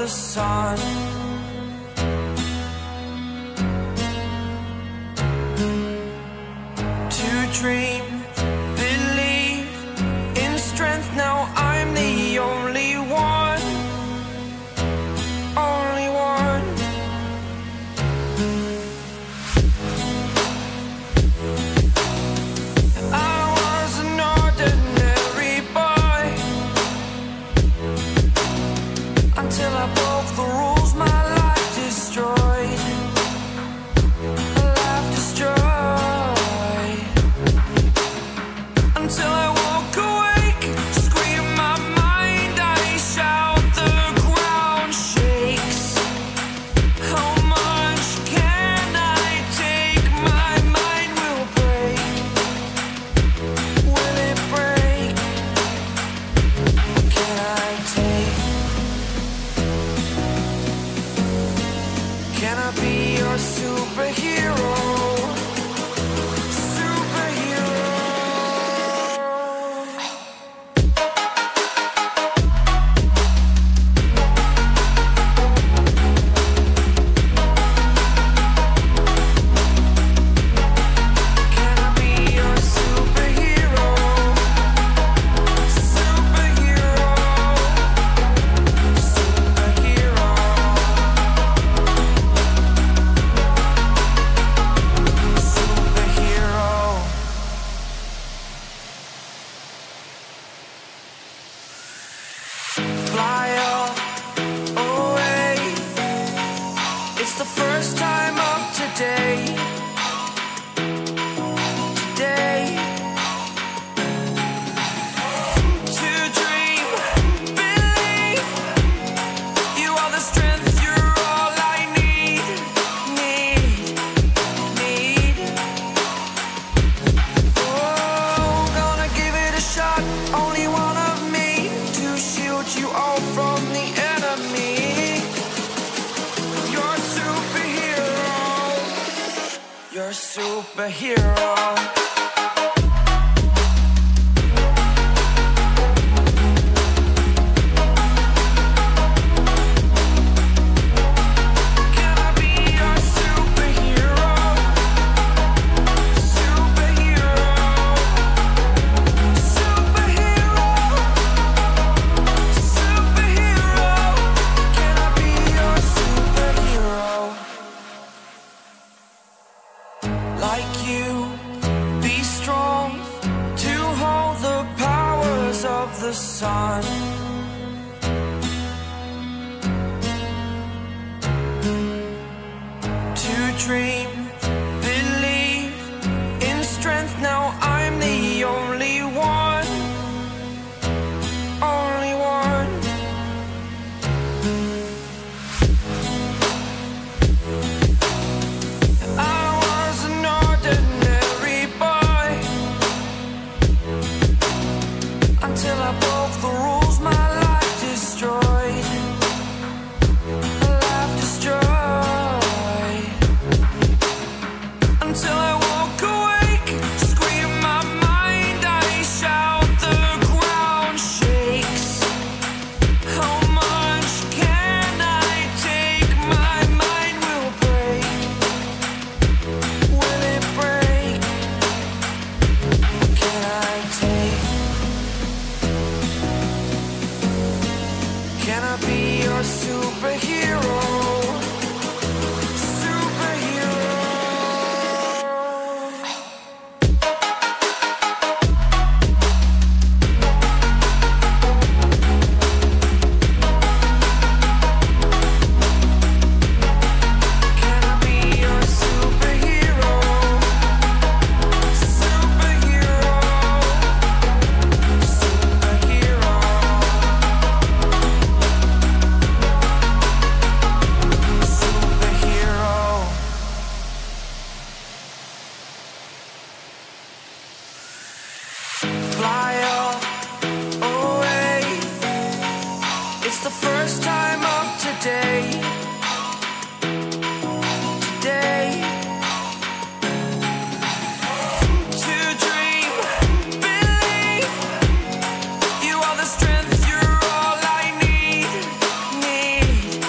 the sun. To dream, believe in strength. Now I'm the only one, only one. I was an ordinary boy until I broke the rules. My life destroyed, life destroyed. Until I woke awake, scream my mind, I shout, the ground shakes. How much can I take? My mind will break. Will it break? What can I take? Can I be your superhero? Fly up away. It's the first time of today. Today. To dream, believe. You are the strength, you're all I need. Need. Oh, gonna give it a shot. Only one of me to shield you all from the enemy. You're a superhero. You're a superhero. Can I be your superhero? Superhero. Superhero. Superhero. Can I be your superhero? Like you, be strong to hold the powers of the sun. To dream, believe in strength. Now I'm the only one, only one. I was an ordinary boy until I broke the rules. My life destroyed, life destroyed. Until I woke awake, scream my mind, I shout, the ground shakes. How much can I take? My mind will break. Will it break? What can I take? Can I be your superhero? Superhero. Can I be your superhero? Superhero. Superhero. need.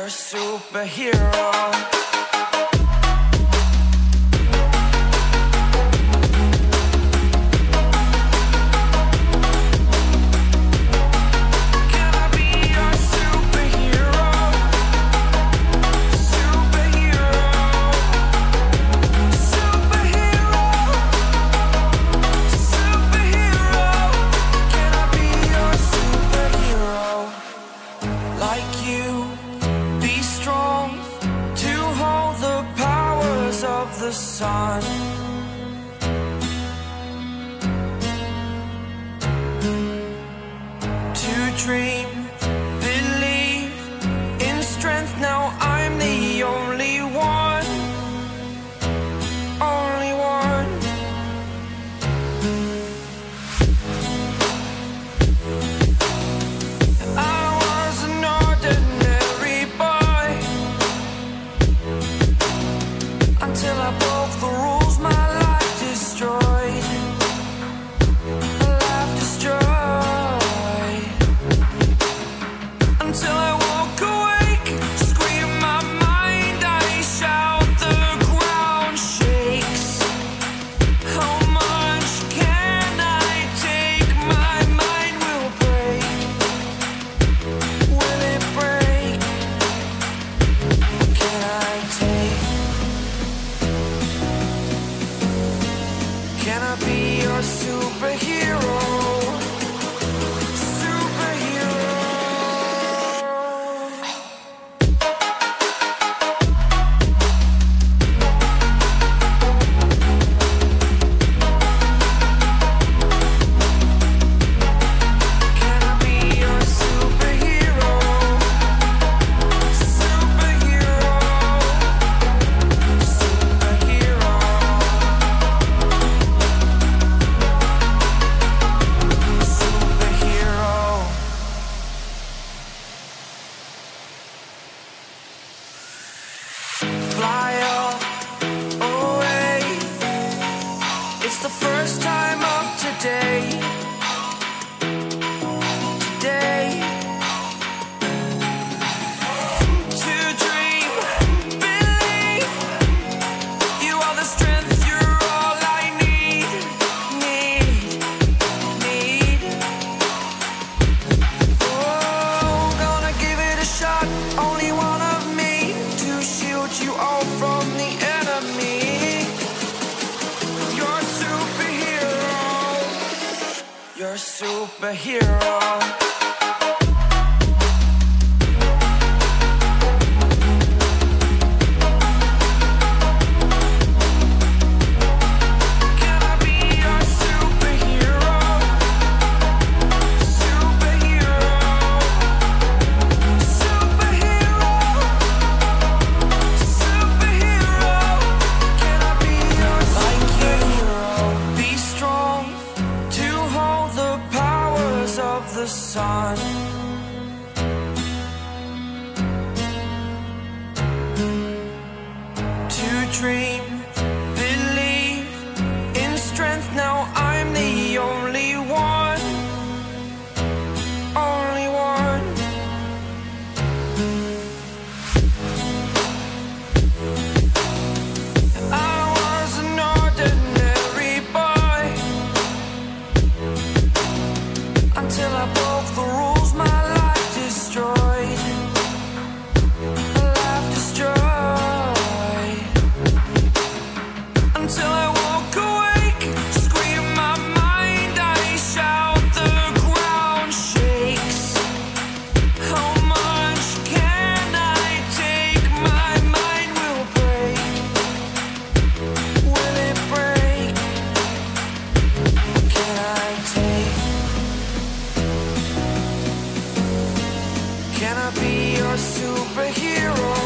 You're a superhero. The sun, to dream, believe in strength. Now I'm the only one, only one. I was an ordinary boy until I broke the rules, my life destroyed. Life destroyed. Until I woke awake, scream my mind, I shout, the ground shakes. How much can I take? My mind will break. Will it break? Can I take? Can I be your superhero? Superhero. Can I be your superhero? Superhero. Superhero. Superhero. Fly up away. It's the first time of today. Today. To dream, believe. You are the strength, you're all I need. Need. Oh, gonna give it a shot. Only one of me to shield you all from the enemy. You're a superhero. You're a superhero. Can I be your superhero? Superhero. Superhero. Superhero. Can I be your superhero? Be strong to hold the powers of the sun. To dream, believe in strength. Now I'm the only one, only one. I was an ordinary boy until I broke the rules, my life destroyed. Life destroyed. Until I woke awake, scream my mind, I shout, the ground shakes. How much can I take? My mind will break. Will it break? Can I take? Can I be your superhero?